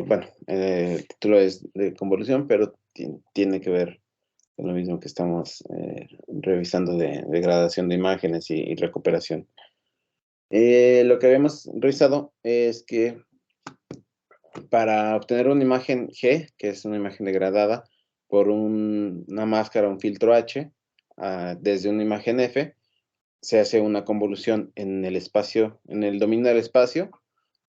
Bueno, el título es de convolución, pero tiene que ver con lo mismo que estamos revisando de gradación de imágenes y recuperación. Lo que habíamos revisado es que para obtener una imagen G, que es una imagen degradada por una máscara, un filtro H, desde una imagen F, se hace una convolución en el espacio, en el dominio del espacio,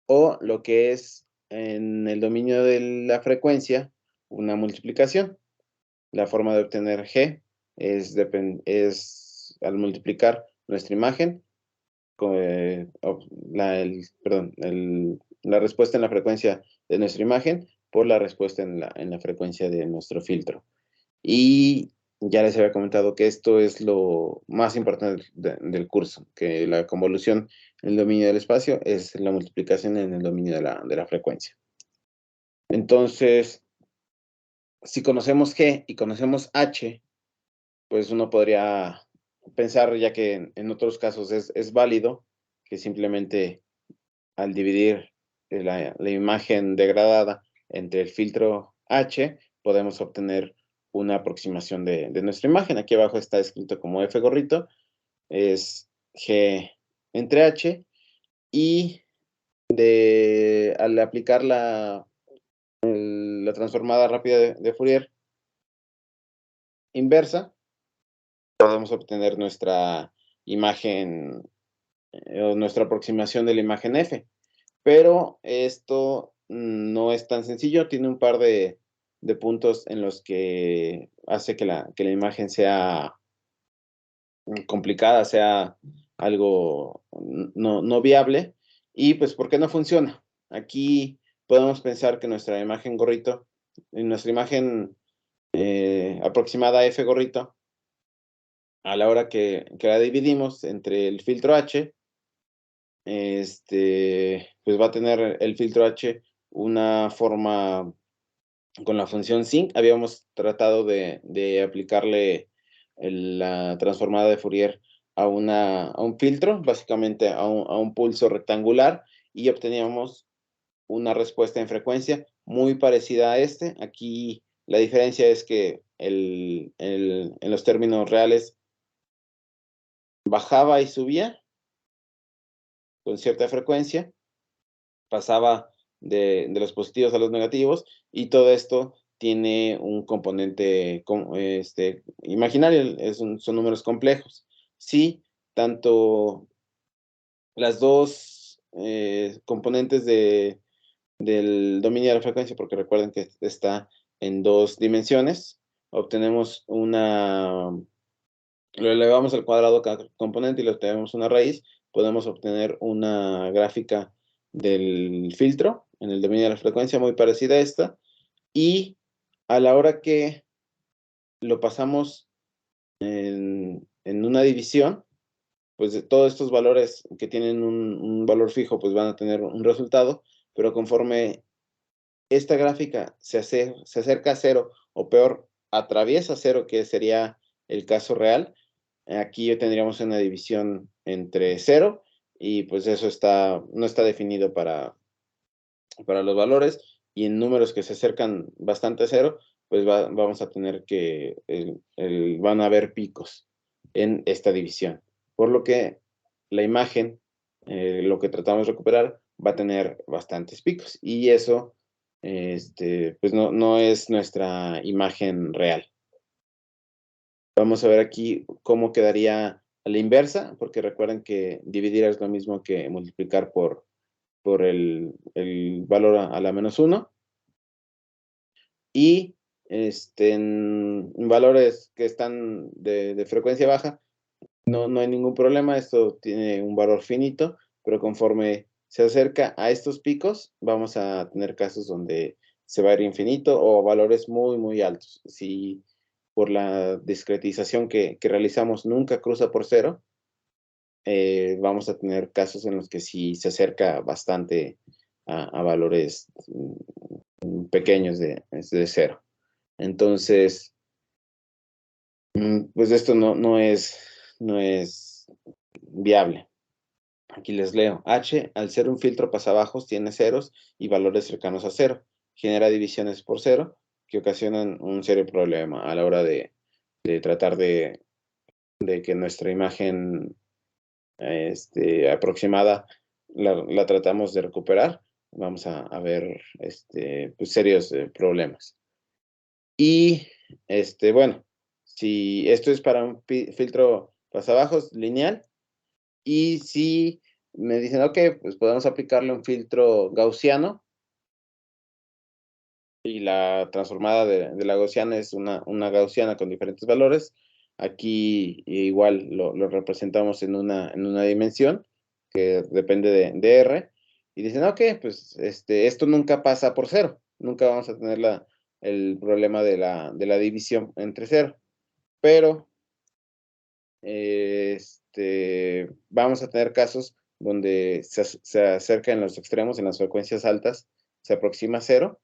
o lo que es en el dominio de la frecuencia, una multiplicación. La forma de obtener G es al multiplicar nuestra imagen, la respuesta en la frecuencia de nuestra imagen por la respuesta en la frecuencia de nuestro filtro. Y ya les había comentado que esto es lo más importante del curso, que la convolución en el dominio del espacio es la multiplicación en el dominio de la frecuencia. Entonces, si conocemos G y conocemos H, pues uno podría pensar, ya que en otros casos es válido, que simplemente al dividir la imagen degradada entre el filtro H, podemos obtener una aproximación de nuestra imagen. Aquí abajo está escrito como F gorrito, es G entre H, y al aplicar la transformada rápida de Fourier inversa, podemos obtener nuestra imagen o nuestra aproximación de la imagen F. Pero esto no es tan sencillo, tiene un par de puntos en los que hace que la imagen sea complicada, sea algo no viable. Y pues, ¿por qué no funciona? Aquí podemos pensar que nuestra imagen gorrito, nuestra imagen aproximada a F gorrito, a la hora que la dividimos entre el filtro H, pues va a tener el filtro H una forma con la función sinc. Habíamos tratado de aplicarle la transformada de Fourier a un filtro, básicamente a un pulso rectangular, y obteníamos una respuesta en frecuencia muy parecida a este. Aquí la diferencia es que en los términos reales bajaba y subía con cierta frecuencia, pasaba de los positivos a los negativos, y todo esto tiene un componente imaginario, son números complejos. Sí, tanto las dos componentes del dominio de la frecuencia, porque recuerden que está en dos dimensiones, obtenemos lo elevamos al cuadrado cada componente y le obtenemos una raíz, podemos obtener una gráfica del filtro en el dominio de la frecuencia muy parecida a esta, y a la hora que lo pasamos en una división, pues de todos estos valores que tienen un valor fijo, pues van a tener un resultado, pero conforme esta gráfica se acerca a cero, o peor, atraviesa cero, que sería el caso real, aquí tendríamos una división entre cero, y pues eso no está definido para los valores, y en números que se acercan bastante a cero, pues vamos a tener que van a haber picos en esta división. Por lo que la imagen, lo que tratamos de recuperar, va a tener bastantes picos, y eso pues no es nuestra imagen real. Vamos a ver aquí cómo quedaría a la inversa, porque recuerden que dividir es lo mismo que multiplicar por el valor a la menos 1. Y en valores que están de frecuencia baja, no hay ningún problema, esto tiene un valor finito, pero conforme se acerca a estos picos, vamos a tener casos donde se va a ir infinito o valores muy, muy altos. Si por la discretización que realizamos nunca cruza por cero, vamos a tener casos en los que sí se acerca bastante a valores pequeños de cero. Entonces, pues esto no es viable. Aquí les leo. H, al ser un filtro pasabajos, tiene ceros y valores cercanos a cero. Genera divisiones por cero que ocasionan un serio problema a la hora de tratar de que nuestra imagen aproximada la tratamos de recuperar. Vamos a ver pues serios problemas. Y bueno, si esto es para un filtro pasabajos lineal, y si me dicen, ok, pues podemos aplicarle un filtro gaussiano, y la transformada de la gaussiana es una gaussiana con diferentes valores. Aquí igual lo representamos en una dimensión que depende de R. Y dicen, ok, pues esto nunca pasa por cero. Nunca vamos a tener el problema de la división entre cero. Pero vamos a tener casos donde se acerca en los extremos, en las frecuencias altas, se aproxima a cero,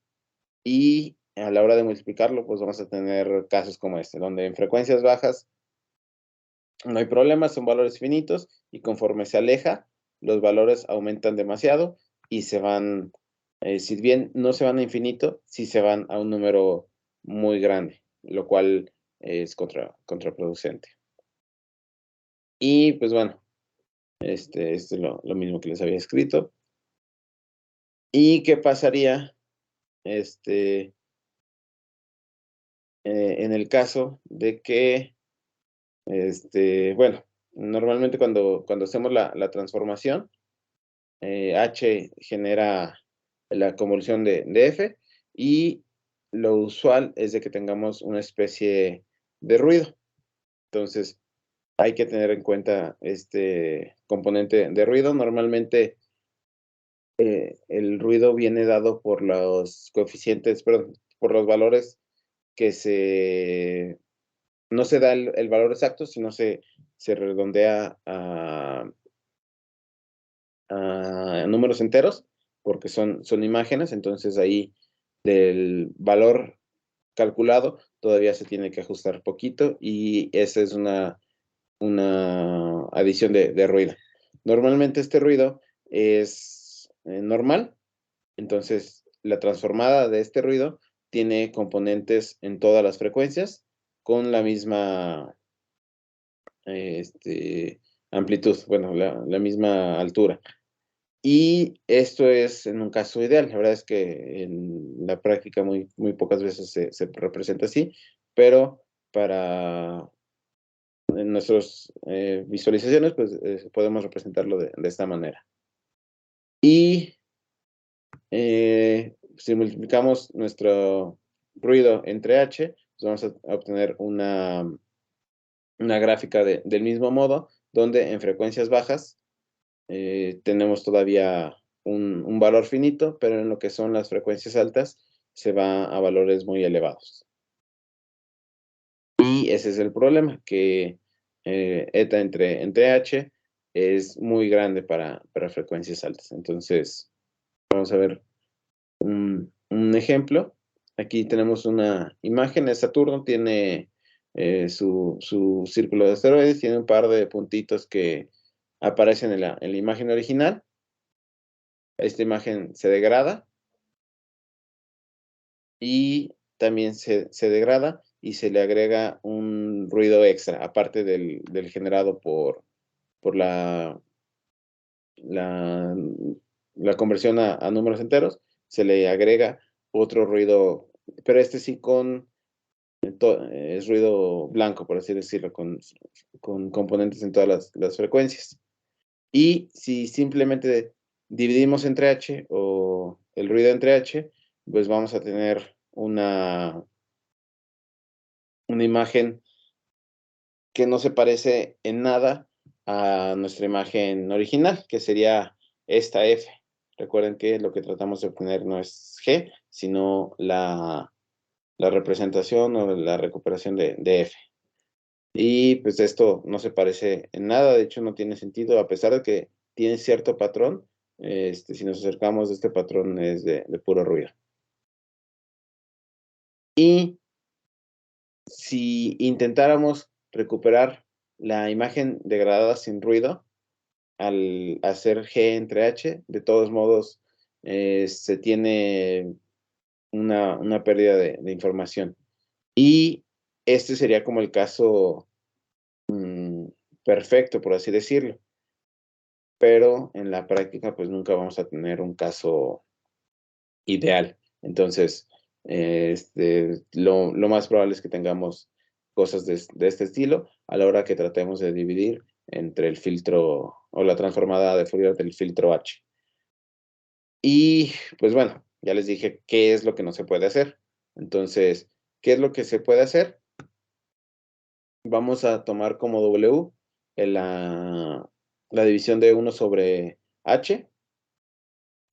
y a la hora de multiplicarlo, pues vamos a tener casos como este, donde en frecuencias bajas no hay problema, son valores finitos, y conforme se aleja, los valores aumentan demasiado y se van, si bien no se van a infinito, sí se van a un número muy grande, lo cual es contraproducente. Y pues bueno, es lo mismo que les había escrito. ¿Y qué pasaría en el caso de que, bueno, normalmente cuando hacemos la transformación, H genera la convolución de F, y lo usual es de que tengamos una especie de ruido. Entonces, hay que tener en cuenta este componente de ruido. Normalmente, el ruido viene dado por los coeficientes, perdón, por los valores que no se da el valor exacto, sino se redondea a números enteros, porque son imágenes. Entonces ahí del valor calculado todavía se tiene que ajustar poquito, y esa es una adición de ruido. Normalmente este ruido es normal. Entonces la transformada de este ruido tiene componentes en todas las frecuencias con la misma amplitud, bueno, la misma altura. Y esto es en un caso ideal. La verdad es que en la práctica muy, muy pocas veces se representa así, pero para en nuestras visualizaciones, pues podemos representarlo de esta manera. Y si multiplicamos nuestro ruido entre H, pues vamos a obtener una gráfica del mismo modo, donde en frecuencias bajas tenemos todavía un valor finito, pero en lo que son las frecuencias altas se va a valores muy elevados. Y ese es el problema, que eta entre H es muy grande para frecuencias altas. Entonces, vamos a ver un ejemplo. Aquí tenemos una imagen de Saturno, tiene su círculo de asteroides, tiene un par de puntitos que aparecen en la imagen original. Esta imagen se degrada, y también se degrada y se le agrega un ruido extra, aparte del generado por la conversión a números enteros. Se le agrega otro ruido, pero sí es ruido blanco, por así decirlo, con componentes en todas las frecuencias. Y si simplemente dividimos entre H, o el ruido entre H, pues vamos a tener una imagen que no se parece en nada a nuestra imagen original, que sería esta F. Recuerden que lo que tratamos de obtener no es G, sino la representación o la recuperación de F. Y pues esto no se parece en nada, de hecho no tiene sentido, a pesar de que tiene cierto patrón. Si nos acercamos, este patrón es de puro ruido. Y si intentáramos recuperar la imagen degradada sin ruido, al hacer G entre H, de todos modos, se tiene una pérdida de información. Y este sería como el caso perfecto, por así decirlo. Pero en la práctica, pues nunca vamos a tener un caso ideal. Entonces, lo más probable es que tengamos cosas de este estilo a la hora que tratemos de dividir entre el filtro o la transformada de Fourier del filtro H. Y pues bueno, ya les dije qué es lo que no se puede hacer. Entonces, ¿qué es lo que se puede hacer? Vamos a tomar como W la división de 1 sobre H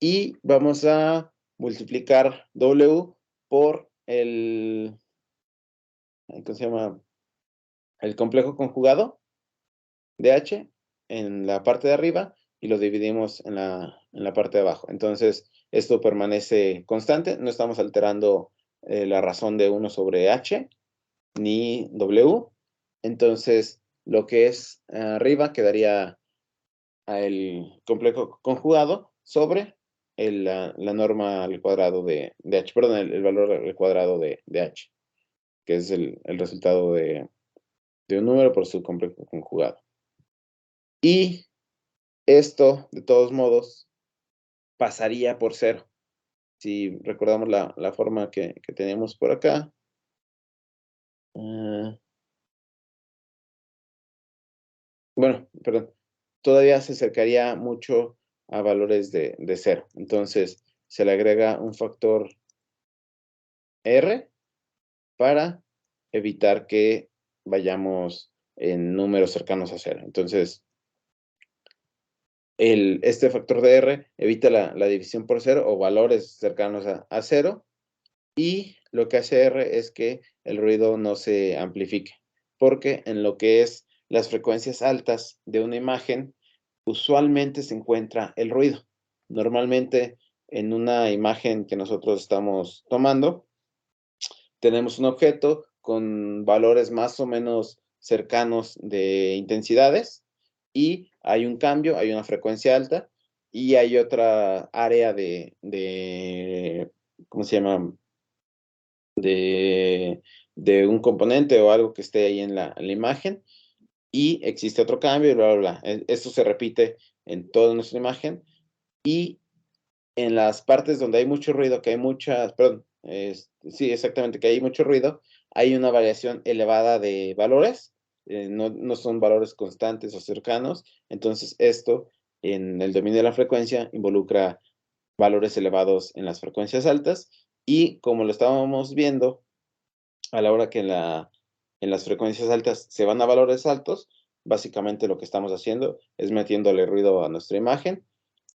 y vamos a multiplicar W por ¿cómo se llama? El complejo conjugado de H en la parte de arriba y lo dividimos en la parte de abajo. Entonces, esto permanece constante, no estamos alterando la razón de 1 sobre H ni W. Entonces, lo que es arriba quedaría el complejo conjugado sobre la norma al cuadrado de H, perdón, el valor al cuadrado de H, que es el resultado de un número por su complejo conjugado. Y esto, de todos modos, pasaría por 0. Si recordamos la forma que teníamos por acá. Bueno, perdón. Todavía se acercaría mucho a valores de 0. Entonces, se le agrega un factor R para evitar que vayamos en números cercanos a 0. Entonces, este factor de R evita la división por 0 o valores cercanos a 0. Y lo que hace R es que el ruido no se amplifique, porque en lo que es las frecuencias altas de una imagen, usualmente se encuentra el ruido. Normalmente en una imagen que nosotros estamos tomando, tenemos un objeto con valores más o menos cercanos de intensidades y hay un cambio, hay una frecuencia alta y hay otra área ¿cómo se llama? De un componente o algo que esté ahí en la imagen y existe otro cambio y bla, bla, bla. Esto se repite en toda nuestra imagen y en las partes donde hay mucho ruido, que hay muchas, perdón, sí, exactamente, que hay mucho ruido, hay una variación elevada de valores, no son valores constantes o cercanos, entonces esto en el dominio de la frecuencia involucra valores elevados en las frecuencias altas y como lo estábamos viendo, a la hora que en las frecuencias altas se van a valores altos, básicamente lo que estamos haciendo es metiéndole ruido a nuestra imagen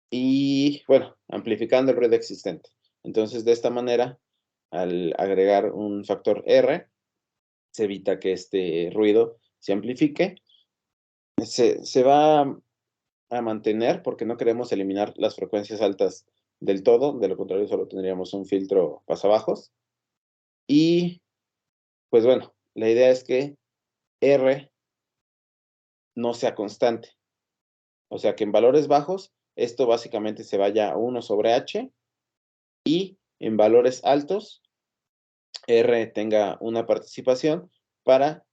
y, bueno, amplificando el ruido existente. Entonces, de esta manera, al agregar un factor R, se evita que este ruido se amplifique. Se va a mantener porque no queremos eliminar las frecuencias altas del todo, de lo contrario solo tendríamos un filtro pasabajos. Y, pues bueno, la idea es que R no sea constante. O sea que en valores bajos, esto básicamente se vaya a 1 sobre H y en valores altos, R tenga una participación para,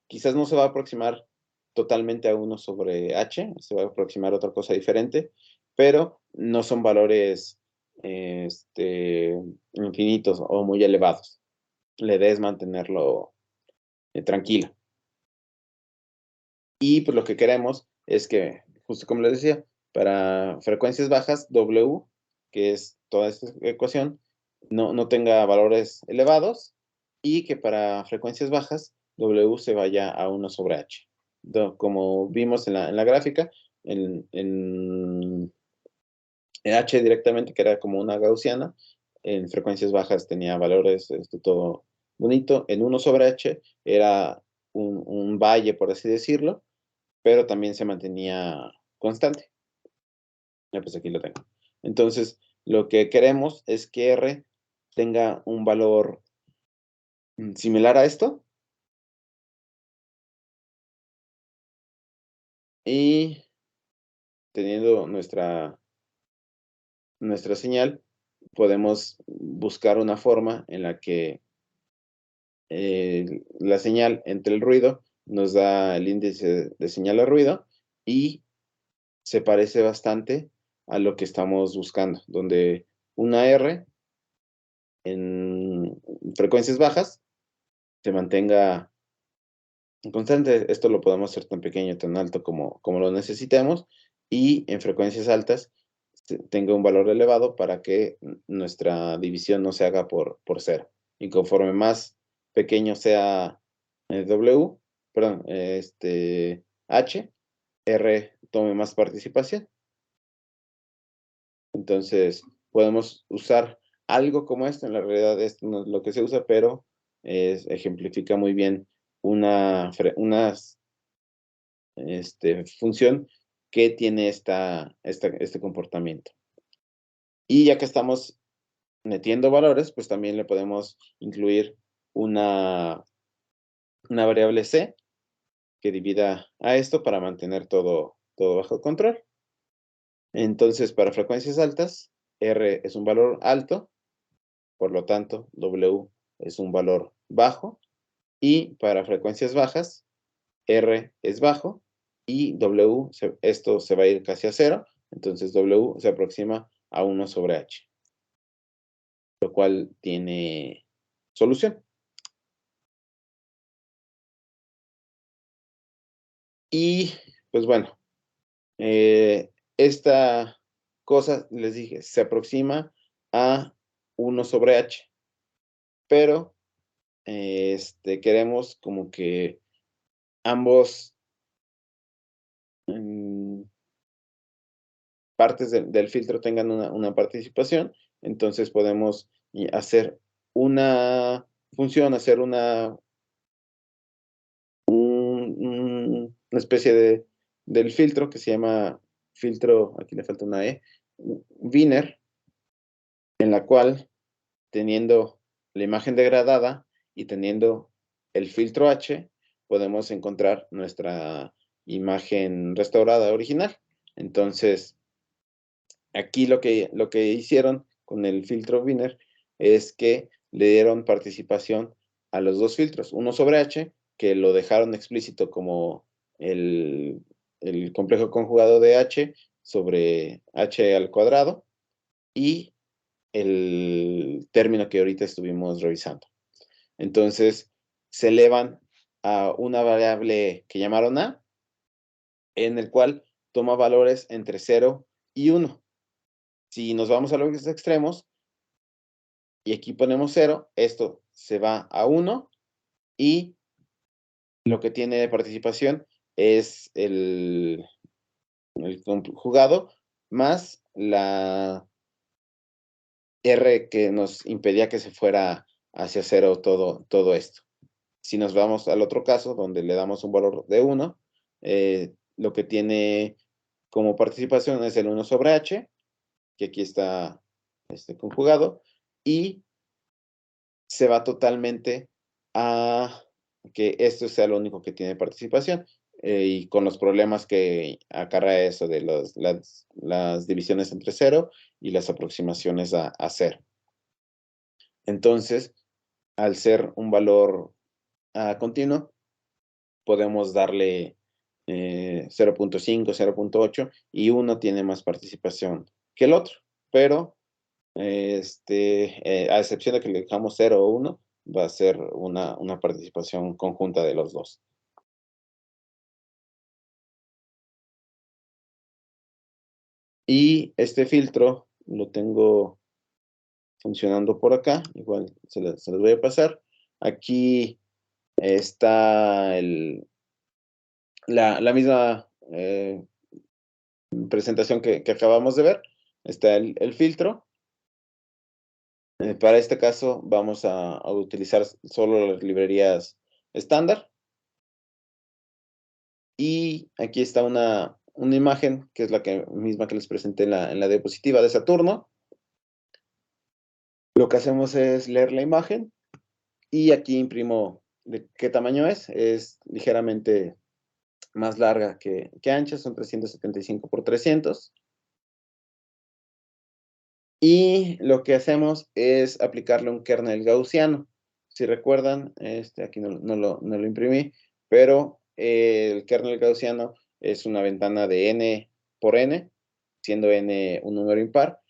quizás no se va a aproximar totalmente a 1 sobre H, se va a aproximar a otra cosa diferente, pero no son valores infinitos o muy elevados. La idea es mantenerlo tranquilo. Y pues lo que queremos es que, justo como les decía, para frecuencias bajas, W, que es toda esta ecuación, no tenga valores elevados y que para frecuencias bajas, W se vaya a 1 sobre H. Como vimos en la gráfica, en H directamente, que era como una gaussiana, en frecuencias bajas tenía valores todo bonito. En 1 sobre H era un valle, por así decirlo, pero también se mantenía constante. Ya pues aquí lo tengo. Entonces, lo que queremos es que R tenga un valor similar a esto. Y teniendo nuestra señal, podemos buscar una forma en la que la señal entre el ruido nos da el índice de señal de ruido y se parece bastante a lo que estamos buscando, donde una R en frecuencias bajas se mantenga constante. Esto lo podemos hacer tan pequeño, tan alto como lo necesitemos, y en frecuencias altas tenga un valor elevado para que nuestra división no se haga por cero. Y conforme más pequeño sea W, perdón, H, R tome más participación. Entonces, podemos usar algo como esto. En la realidad, esto no es lo que se usa, pero ejemplifica muy bien una función que tiene este comportamiento. Y ya que estamos metiendo valores, pues también le podemos incluir una variable C que divida a esto para mantener todo bajo control. Entonces, para frecuencias altas, R es un valor alto, por lo tanto, W es un valor bajo. Y para frecuencias bajas, R es bajo y W, esto se va a ir casi a cero, entonces W se aproxima a 1 sobre H, lo cual tiene solución. Y pues bueno, esta cosa, les dije, se aproxima a 1 sobre H, pero queremos como que ambos partes del filtro tengan una participación, entonces podemos hacer una función, hacer una especie del filtro que se llama filtro, aquí le falta una E, Wiener, en la cual, teniendo la imagen degradada y teniendo el filtro H, podemos encontrar nuestra imagen restaurada original. Entonces, aquí lo que hicieron con el filtro Wiener es que le dieron participación a los dos filtros, uno sobre H, que lo dejaron explícito como el complejo conjugado de H sobre H al cuadrado, y el término que ahorita estuvimos revisando. Entonces, se elevan a una variable que llamaron A, en el cual toma valores entre 0 y 1. Si nos vamos a los extremos y aquí ponemos 0, esto se va a 1 y lo que tiene de participación es el conjugado más la R que nos impedía que se fuera hacia 0 todo esto. Si nos vamos al otro caso, donde le damos un valor de 1, lo que tiene como participación es el 1 sobre H, que aquí está conjugado, y se va totalmente a que esto sea lo único que tiene participación, y con los problemas que acarrea eso de las divisiones entre 0 y las aproximaciones a 0. Entonces, al ser un valor continuo, podemos darle 0.5, 0.8 y uno tiene más participación que el otro, pero a excepción de que le dejamos 0 o 1, va a ser una participación conjunta de los dos. Y este filtro lo tengo funcionando por acá, igual se los voy a pasar. Aquí está la misma presentación que acabamos de ver. Está el filtro. Para este caso vamos a utilizar solo las librerías estándar. Y aquí está una imagen, que es la misma que les presenté en la diapositiva de Saturno. Lo que hacemos es leer la imagen y aquí imprimo de qué tamaño es ligeramente más larga que ancha, son 375 por 300. Y lo que hacemos es aplicarle un kernel gaussiano. Si recuerdan, aquí no lo imprimí, pero el kernel gaussiano es una ventana de n por n, siendo n un número impar,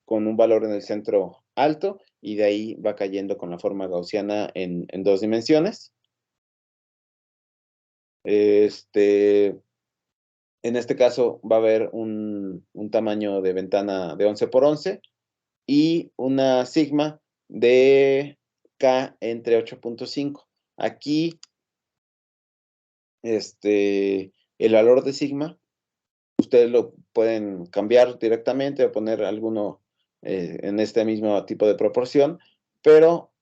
con un valor en el centro alto, y de ahí va cayendo con la forma gaussiana en 2 dimensiones. En este caso va a haber un tamaño de ventana de 11 por 11 y una sigma de K entre 8.5. Aquí, el valor de sigma, ustedes lo pueden cambiar directamente o poner alguno en este mismo tipo de proporción, pero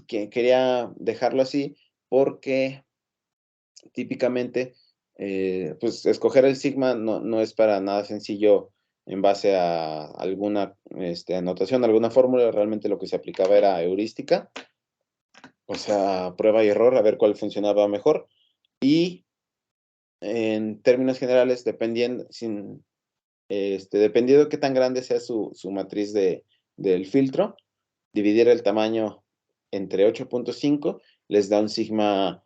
quería dejarlo así porque típicamente, pues escoger el sigma no es para nada sencillo en base a alguna anotación, alguna fórmula. Realmente lo que se aplicaba era heurística, o sea, prueba y error, a ver cuál funcionaba mejor. Y en términos generales, dependiendo de qué tan grande sea su matriz del filtro, dividir el tamaño entre 8.5 les da un sigma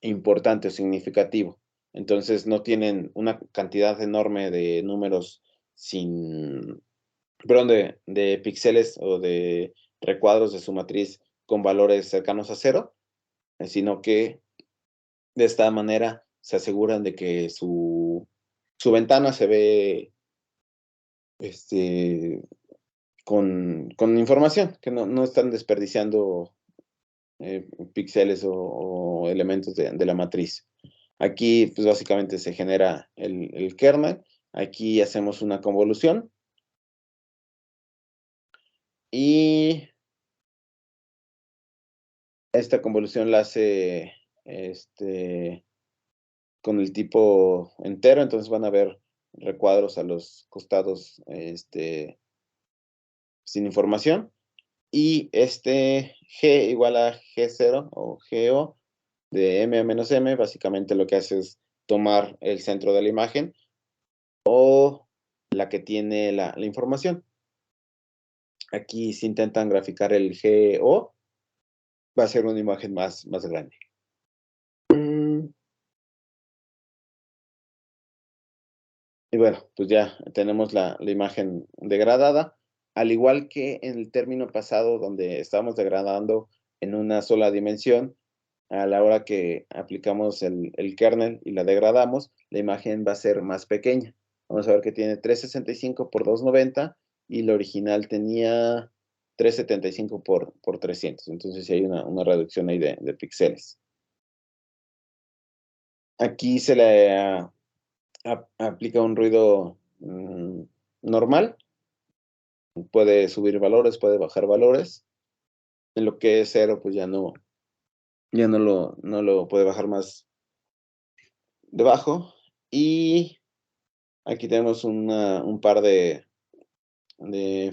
importante o significativo. Entonces no tienen una cantidad enorme de números perdón, de píxeles o de recuadros de su matriz con valores cercanos a cero, sino que de esta manera se aseguran de que su ventana se ve con información, que no están desperdiciando píxeles o elementos de la matriz. Aquí, pues básicamente se genera el kernel. Aquí hacemos una convolución. Y esta convolución la hace con el tipo entero, entonces van a ver recuadros a los costados sin información. Y G igual a G0 o GO de M a menos M, básicamente lo que hace es tomar el centro de la imagen o la que tiene la información. Aquí si intentan graficar el GO, va a ser una imagen más grande. Y bueno, pues ya tenemos la imagen degradada, al igual que en el término pasado donde estábamos degradando en una sola dimensión. A la hora que aplicamos el kernel y la degradamos, la imagen va a ser más pequeña. Vamos a ver que tiene 365 por 290 y la original tenía 375 por 300. Entonces sí hay una reducción ahí de píxeles. Aquí se le aplica un ruido normal. Puede subir valores, puede bajar valores. En lo que es cero, pues ya no lo puede bajar más debajo. Y aquí tenemos un par de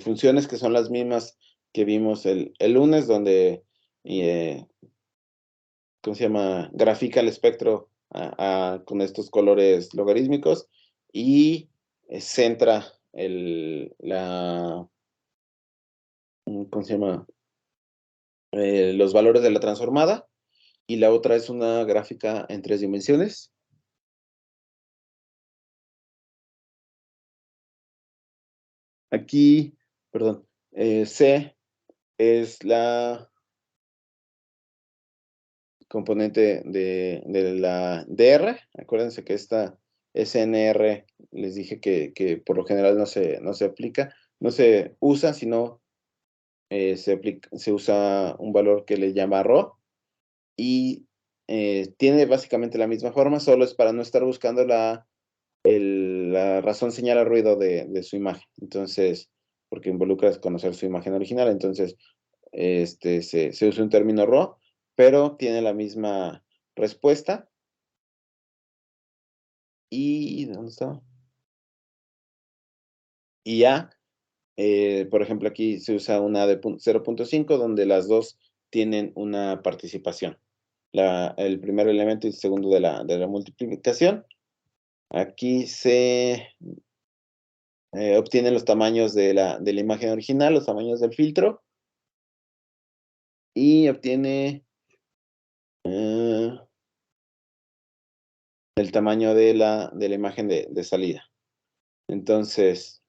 funciones que son las mismas que vimos el lunes, donde, ¿cómo se llama? Grafica el espectro con estos colores logarítmicos y centra ¿cómo se llama? Los valores de la transformada. Y la otra es una gráfica en 3 dimensiones. Aquí, perdón, C es la componente de la DR. Acuérdense que esta SNR les dije que por lo general no se aplica, no se usa, sino se usa un valor que le llama ρ y tiene básicamente la misma forma, solo es para no estar buscando la razón señala ruido de su imagen. Entonces, porque involucra conocer su imagen original, entonces se usa un término RAW, pero tiene la misma respuesta. ¿Y dónde está? Y ya, por ejemplo, aquí se usa una de 0.5, donde las dos tienen una participación. el primer elemento y el segundo de la multiplicación. Aquí se obtienen los tamaños de la imagen original, los tamaños del filtro, y obtiene el tamaño de la imagen de salida. Entonces,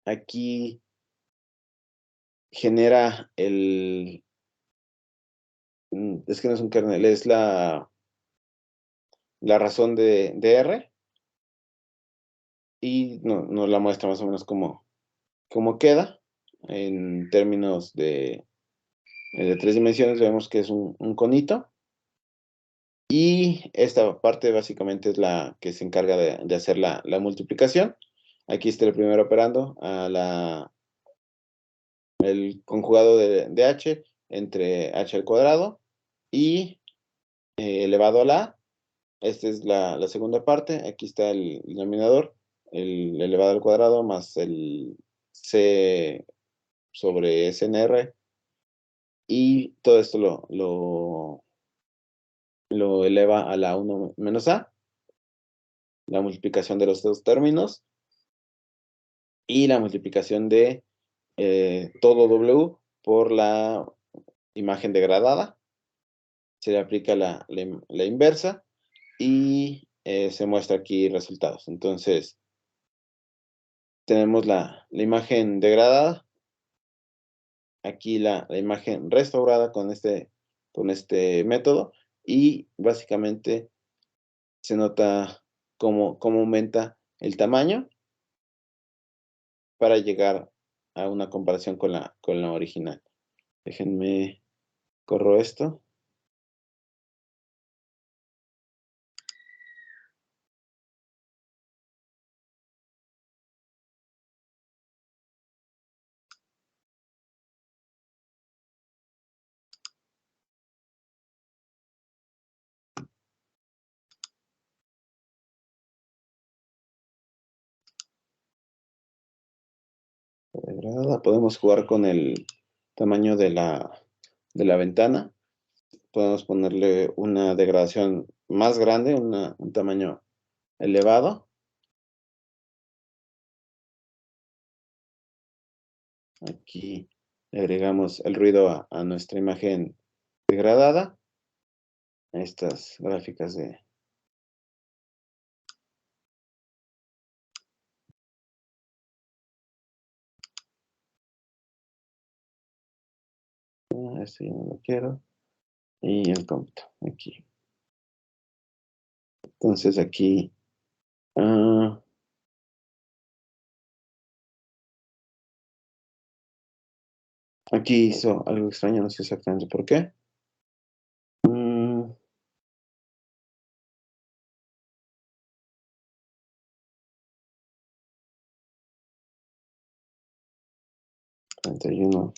aquí genera es que no es un kernel, es la razón de R, y nos la muestra más o menos cómo queda en términos de 3 dimensiones. Vemos que es un conito, y esta parte básicamente es la que se encarga de hacer la multiplicación. Aquí está el primer operando a el conjugado de h entre h al cuadrado y elevado a la a. Esta es la segunda parte. Aquí está el denominador, el elevado al cuadrado más el c sobre SNR, y todo esto lo eleva a la 1 menos a, la multiplicación de los dos términos, y la multiplicación de todo W por la imagen degradada. Se le aplica la inversa, y se muestra aquí resultados. Entonces, tenemos la imagen degradada, aquí la imagen restaurada con este método, y básicamente se nota cómo aumenta el tamaño para llegar a una comparación con la original. Déjenme corro esto. Degradada. Podemos jugar con el tamaño de la ventana. Podemos ponerle una degradación más grande, un tamaño elevado. Aquí le agregamos el ruido a nuestra imagen degradada. Estas gráficas de... este yo no lo quiero. Y el cómputo, aquí. Entonces aquí... aquí hizo algo extraño, no sé exactamente por qué. — 31.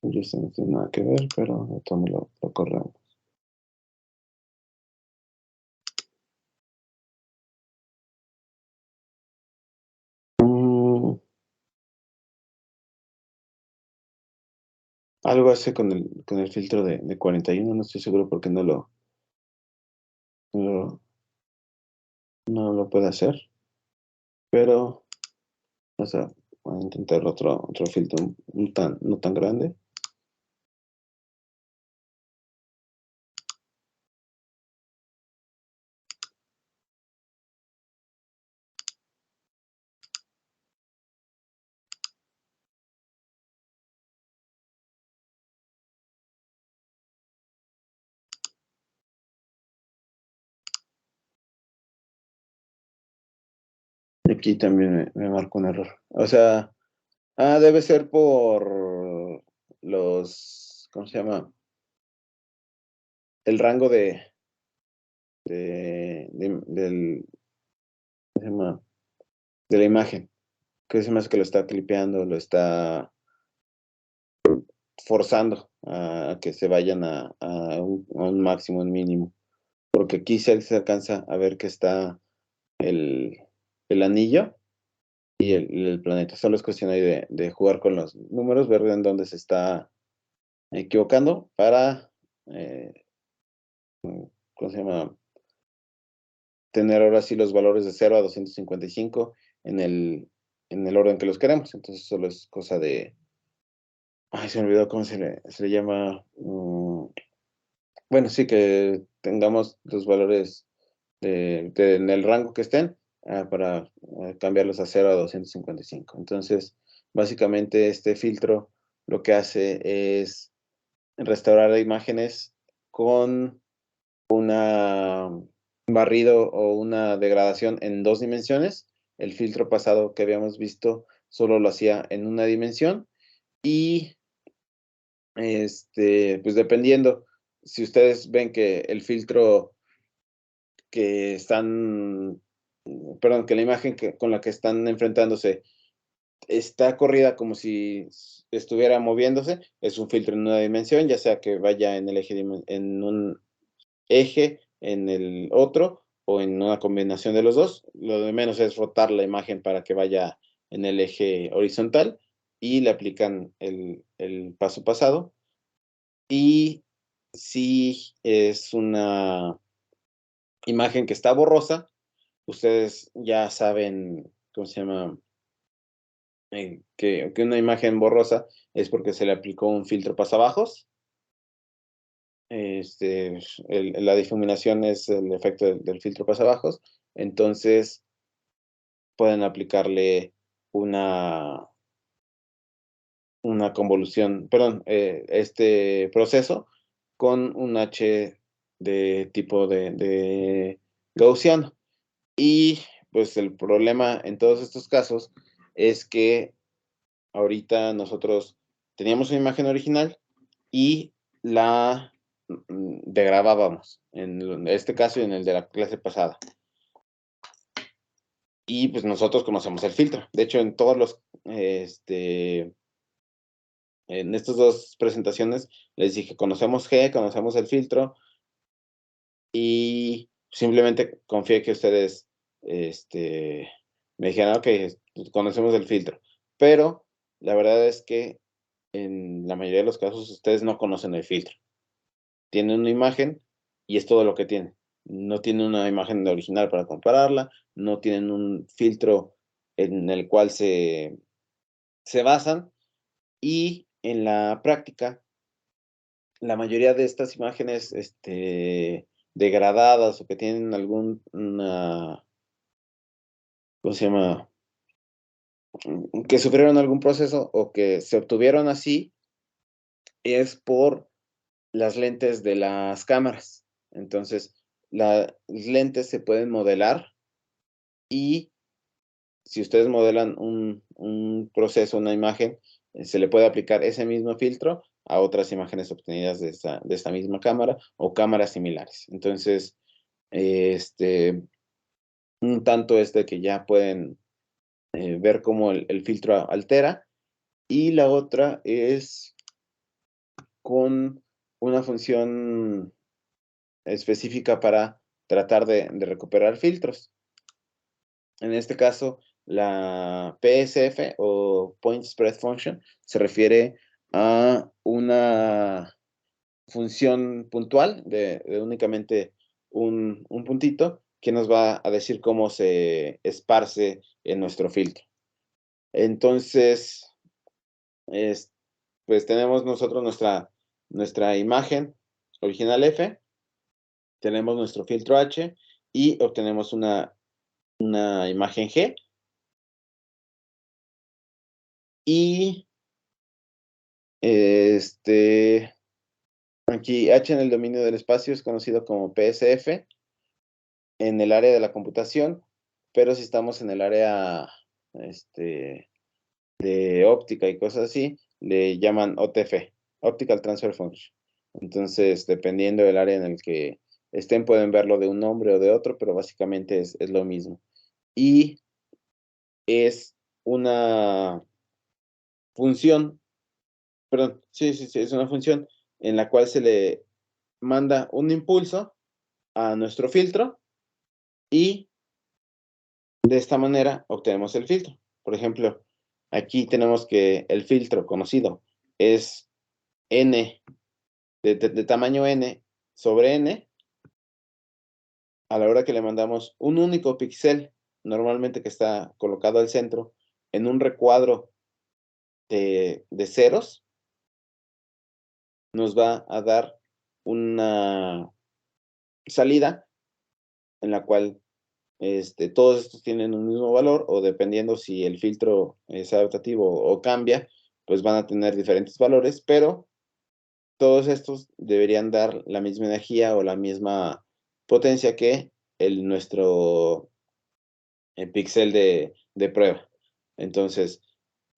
Yo esto no tiene nada que ver, pero esto me lo corremos. Algo hace con el filtro de 41, no estoy seguro por qué no lo puede hacer, pero vamos a intentar otro filtro no tan grande. Aquí también me marcó un error. O sea, debe ser por los, ¿cómo se llama? El rango del, ¿cómo se llama? De la imagen. Que se me hace que lo está clipeando, lo está forzando. a que se vayan a un máximo, un mínimo. Porque aquí se alcanza a ver que está el anillo y el planeta. Solo es cuestión ahí de jugar con los números, ver en dónde se está equivocando para, ¿cómo se llama? Tener ahora sí los valores de 0 a 255 en el orden que los queremos. Entonces solo es cosa de... Ay, se me olvidó cómo se le llama. Bueno, sí, que tengamos los valores en el rango que estén para cambiarlos a 0 a 255. Entonces, básicamente este filtro lo que hace es restaurar imágenes con un barrido o una degradación en 2 dimensiones. El filtro pasado que habíamos visto solo lo hacía en una dimensión y pues dependiendo, si ustedes ven que el filtro que están, perdón, que la imagen con la que están enfrentándose está corrida como si estuviera moviéndose, es un filtro en una dimensión, ya sea que vaya en el eje, en un eje, en el otro, o en una combinación de los dos. Lo de menos es rotar la imagen para que vaya en el eje horizontal y le aplican el paso pasado. Y si es una imagen que está borrosa, ustedes ya saben, ¿cómo se llama? Que una imagen borrosa es porque se le aplicó un filtro pasabajos. La difuminación es el efecto del filtro pasabajos. Entonces, pueden aplicarle una, una convolución, perdón, este proceso con un H de tipo de gaussiano. Y pues el problema en todos estos casos es que ahorita nosotros teníamos una imagen original y la degrabábamos, en este caso y en el de la clase pasada. Y pues nosotros conocemos el filtro. De hecho, en todos los, en estas dos presentaciones les dije, conocemos G, conocemos el filtro y simplemente confié que ustedes me dijeran, ok, conocemos el filtro. Pero la verdad es que en la mayoría de los casos ustedes no conocen el filtro. Tienen una imagen y es todo lo que tienen. No tienen una imagen original para compararla, no tienen un filtro en el cual se basan y en la práctica la mayoría de estas imágenes degradadas o que tienen ¿cómo se llama? Que sufrieron algún proceso o que se obtuvieron así, es por las lentes de las cámaras. Entonces, las lentes se pueden modelar y si ustedes modelan un proceso, una imagen, se le puede aplicar ese mismo filtro a otras imágenes obtenidas de esta misma cámara o cámaras similares. Entonces, un tanto es de que ya pueden ver cómo el filtro altera y la otra es con una función específica para tratar de recuperar filtros. En este caso, la PSF o Point Spread Function se refiere a una función puntual de únicamente un puntito que nos va a decir cómo se esparce en nuestro filtro. Entonces, pues tenemos nosotros nuestra imagen original F, tenemos nuestro filtro H y obtenemos una imagen G. Y aquí H en el dominio del espacio es conocido como PSF en el área de la computación, pero si estamos en el área de óptica y cosas así, le llaman OTF, Optical Transfer Function. Entonces, dependiendo del área en el que estén, pueden verlo de un nombre o de otro, pero básicamente es lo mismo. Y es una función Perdón, sí, es una función en la cual se le manda un impulso a nuestro filtro y de esta manera obtenemos el filtro. Por ejemplo, aquí tenemos que el filtro conocido es n de tamaño n sobre n. A la hora que le mandamos un único píxel, normalmente que está colocado al centro, en un recuadro de ceros, nos va a dar una salida en la cual todos estos tienen un mismo valor, o dependiendo si el filtro es adaptativo o cambia, pues van a tener diferentes valores, pero todos estos deberían dar la misma energía o la misma potencia que nuestro píxel de prueba. Entonces,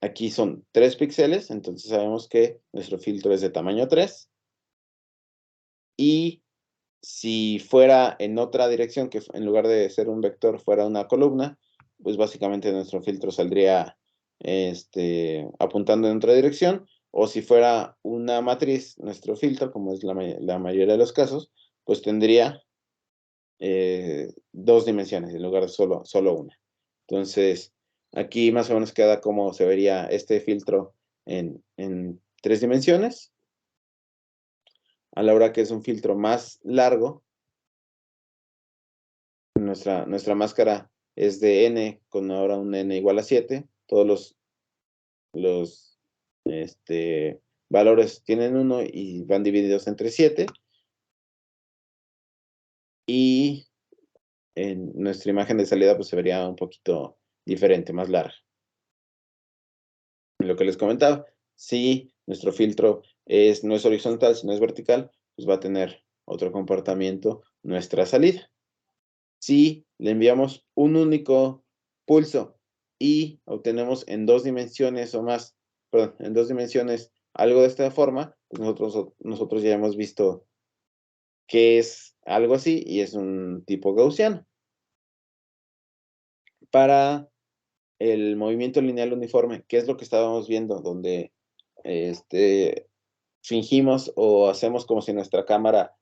aquí son 3 píxeles, entonces sabemos que nuestro filtro es de tamaño 3. Y si fuera en otra dirección, que en lugar de ser un vector fuera una columna, pues básicamente nuestro filtro saldría apuntando en otra dirección. O si fuera una matriz, nuestro filtro, como es la mayoría de los casos, pues tendría 2 dimensiones en lugar de solo una. Entonces, aquí más o menos queda como se vería este filtro en 3 dimensiones. A la hora que es un filtro más largo, nuestra máscara es de n, con ahora un n igual a 7. Todos los valores tienen 1 y van divididos entre 7. Y en nuestra imagen de salida pues se vería un poquito diferente, más larga. Lo que les comentaba, si nuestro filtro no es horizontal, sino es vertical, pues va a tener otro comportamiento nuestra salida. Si le enviamos un único pulso y obtenemos en 2 dimensiones o más, perdón, en 2 dimensiones algo de esta forma, pues nosotros ya hemos visto que es algo así y es un tipo gaussiano. Para el movimiento lineal uniforme, que es lo que estábamos viendo, donde fingimos o hacemos como si nuestra cámara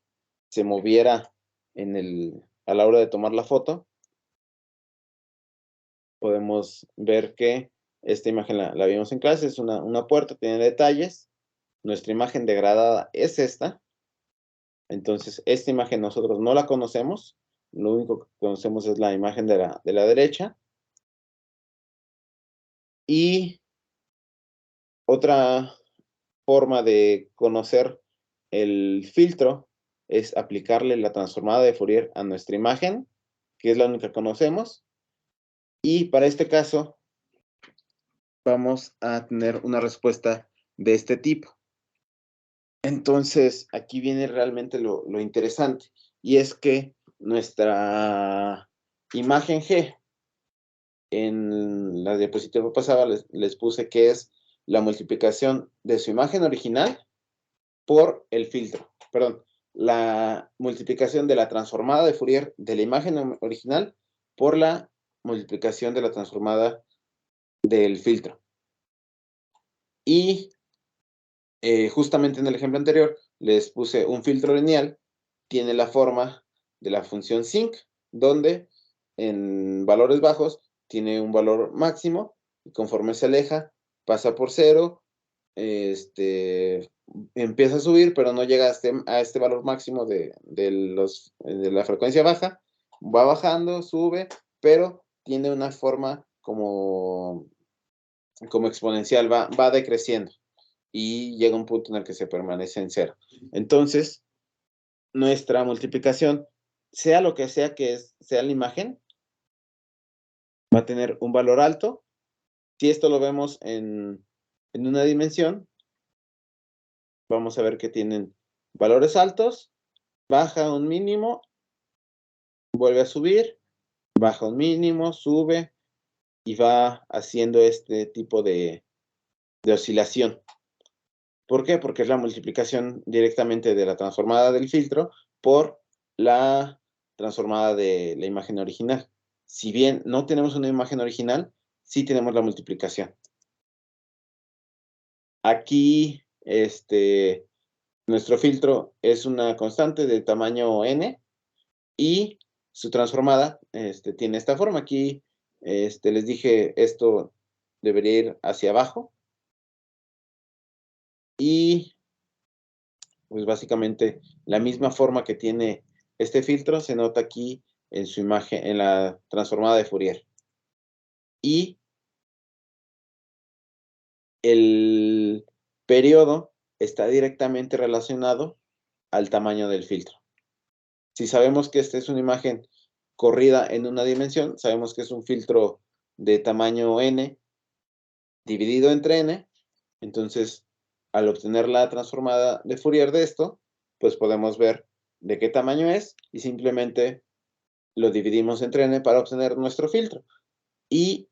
se moviera a la hora de tomar la foto, podemos ver que esta imagen la vimos en clase, es una puerta, tiene detalles. Nuestra imagen degradada es esta. Entonces, esta imagen nosotros no la conocemos. Lo único que conocemos es la imagen de la derecha. Y otra forma de conocer el filtro es aplicarle la transformada de Fourier a nuestra imagen, que es la única que conocemos. Y para este caso, vamos a tener una respuesta de este tipo. Entonces, aquí viene realmente lo interesante, y es que nuestra imagen G, en la diapositiva pasada les puse que es la multiplicación de su imagen original por el filtro. Perdón, la multiplicación de la transformada de Fourier de la imagen original por la multiplicación de la transformada del filtro. Y justamente en el ejemplo anterior les puse un filtro lineal, tiene la forma de la función sinc, donde en valores bajos tiene un valor máximo y conforme se aleja pasa por 0, empieza a subir, pero no llega a este valor máximo de la frecuencia baja, va bajando, sube, pero tiene una forma como exponencial, va decreciendo y llega un punto en el que se permanece en 0. Entonces, nuestra multiplicación, sea lo que sea sea la imagen, va a tener un valor alto. Si esto lo vemos en una dimensión, vamos a ver que tienen valores altos, baja un mínimo, vuelve a subir, baja un mínimo, sube y va haciendo este tipo de oscilación. ¿Por qué? Porque es la multiplicación directamente de la transformada del filtro por la transformada de la imagen original. Si bien no tenemos una imagen original, sí tenemos la multiplicación. Aquí nuestro filtro es una constante de tamaño n y su transformada tiene esta forma. Aquí les dije, esto debería ir hacia abajo. Y pues básicamente la misma forma que tiene este filtro se nota aquí en su imagen, en la transformada de Fourier. Y el periodo está directamente relacionado al tamaño del filtro. Si sabemos que esta es una imagen corrida en una dimensión, sabemos que es un filtro de tamaño n dividido entre n. Entonces, al obtener la transformada de Fourier de esto, pues podemos ver de qué tamaño es y simplemente lo dividimos entre n para obtener nuestro filtro. Y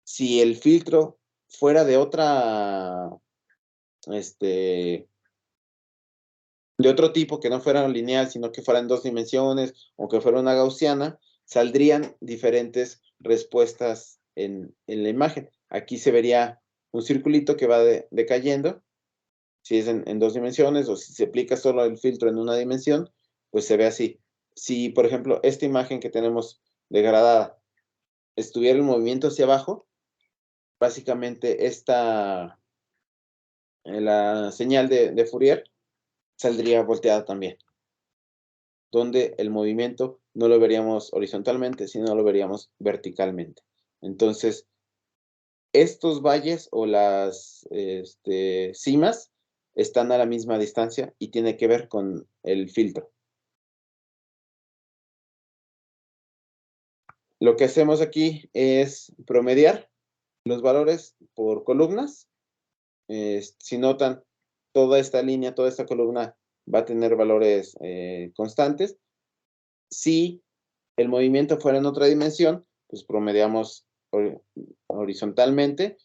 si el filtro fuera de otra, de otro tipo, que no fuera lineal, sino que fuera en 2 dimensiones o que fuera una gaussiana, saldrían diferentes respuestas en la imagen. Aquí se vería un circulito que va decayendo, si es en 2 dimensiones, o si se aplica solo el filtro en una dimensión, pues se ve así. Si, por ejemplo, esta imagen que tenemos degradada estuviera en movimiento hacia abajo, básicamente la señal de Fourier saldría volteada también, donde el movimiento no lo veríamos horizontalmente, sino lo veríamos verticalmente. Entonces, estos valles o las cimas están a la misma distancia y tiene que ver con el filtro. Lo que hacemos aquí es promediar los valores por columnas. Si notan, toda esta línea, toda esta columna va a tener valores constantes. Si el movimiento fuera en otra dimensión, pues promediamos horizontalmente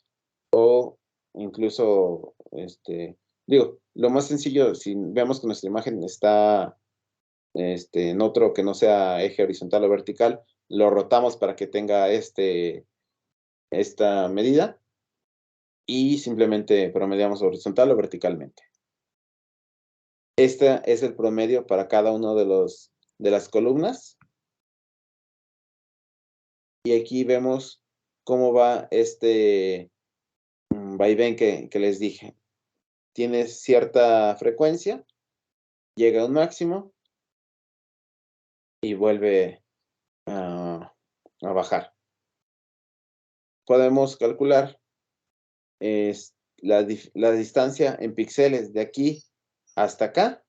o incluso, lo más sencillo, si vemos que nuestra imagen está en otro que no sea eje horizontal o vertical, lo rotamos para que tenga esta medida y simplemente promediamos horizontal o verticalmente. Este es el promedio para cada uno de las columnas. Y aquí vemos cómo va vaivén que les dije. Tiene cierta frecuencia, llega a un máximo y vuelve a bajar. Podemos calcular la distancia en píxeles de aquí hasta acá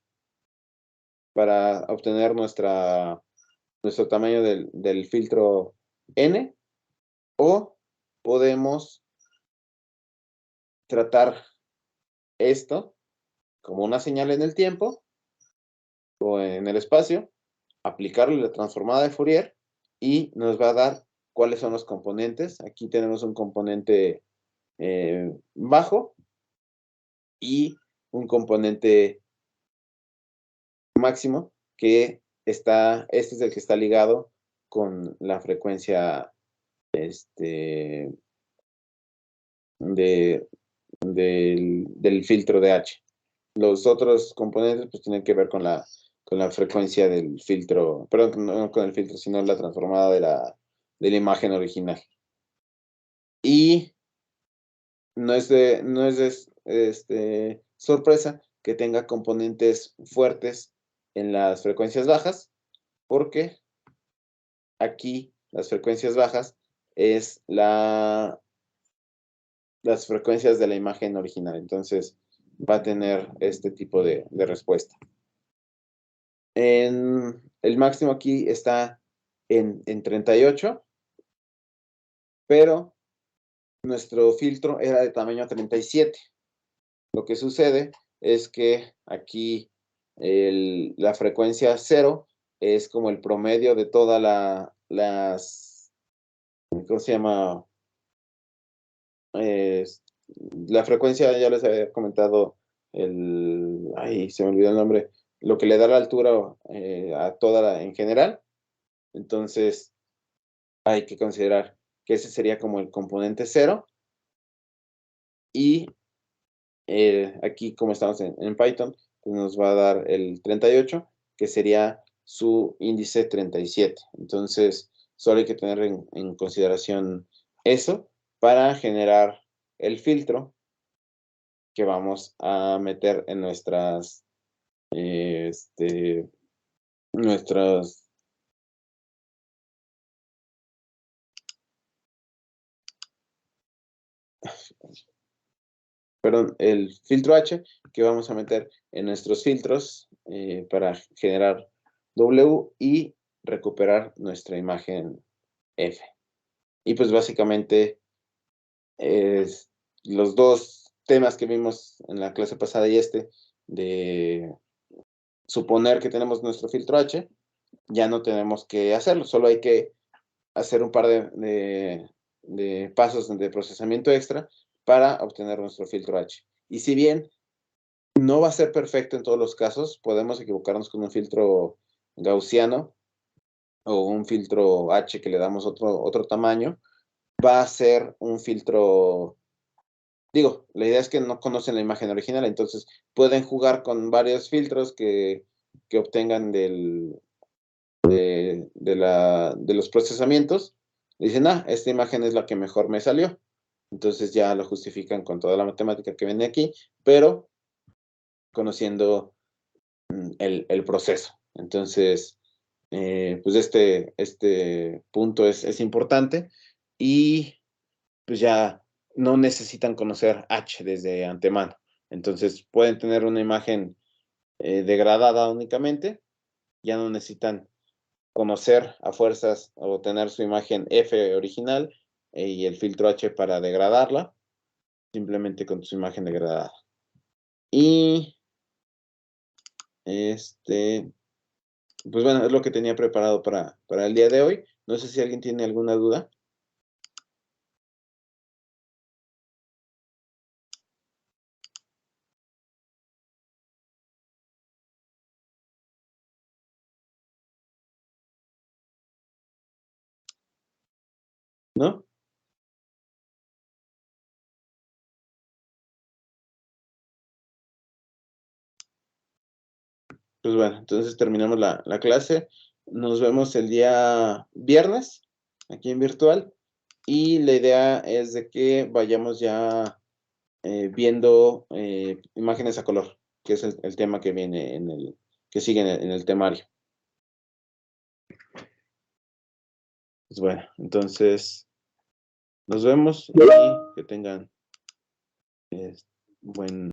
para obtener nuestro tamaño del filtro n, o podemos tratar esto como una señal en el tiempo o en el espacio, aplicarle la transformada de Fourier y nos va a dar cuáles son los componentes. Aquí tenemos un componente bajo y un componente máximo que este es el que está ligado con la frecuencia del filtro de H. Los otros componentes pues tienen que ver con la frecuencia del filtro, perdón, no con el filtro, sino la transformada de la imagen original. Y no es de sorpresa que tenga componentes fuertes en las frecuencias bajas, porque aquí las frecuencias bajas es las frecuencias de la imagen original. Entonces va a tener este tipo de respuesta. El máximo aquí está en 38, pero nuestro filtro era de tamaño 37. Lo que sucede es que aquí la frecuencia 0 es como el promedio de todas ¿cómo se llama? La frecuencia, ya les había comentado, se me olvidó el nombre, lo que le da la altura a toda en general. Entonces, hay que considerar que ese sería como el componente 0 y aquí como estamos en Python, pues nos va a dar el 38, que sería su índice 37. Entonces, solo hay que tener en consideración eso para generar el filtro que vamos a meter en nuestras, perdón, el filtro H que vamos a meter en nuestros filtros para generar W y recuperar nuestra imagen F. Y pues básicamente los dos temas que vimos en la clase pasada y de suponer que tenemos nuestro filtro H, ya no tenemos que hacerlo, solo hay que hacer un par de pasos de procesamiento extra para obtener nuestro filtro H. Y si bien no va a ser perfecto en todos los casos, podemos equivocarnos con un filtro gaussiano o un filtro H que le damos otro tamaño, va a ser un filtro. Digo, la idea es que no conocen la imagen original, entonces pueden jugar con varios filtros que obtengan de los procesamientos. Dicen, esta imagen es la que mejor me salió. Entonces ya lo justifican con toda la matemática que viene aquí, pero conociendo el proceso. Entonces, pues este punto es importante y pues ya no necesitan conocer H desde antemano. Entonces pueden tener una imagen degradada únicamente, ya no necesitan conocer a fuerzas o tener su imagen F original y el filtro H para degradarla, simplemente con su imagen degradada. Y pues bueno, es lo que tenía preparado para el día de hoy. No sé si alguien tiene alguna duda. ¿No? Pues bueno, entonces terminamos la clase. Nos vemos el día viernes aquí en virtual. Y la idea es de que vayamos ya viendo imágenes a color, que es el tema que viene que sigue en el temario. Pues bueno, entonces nos vemos y que tengan buen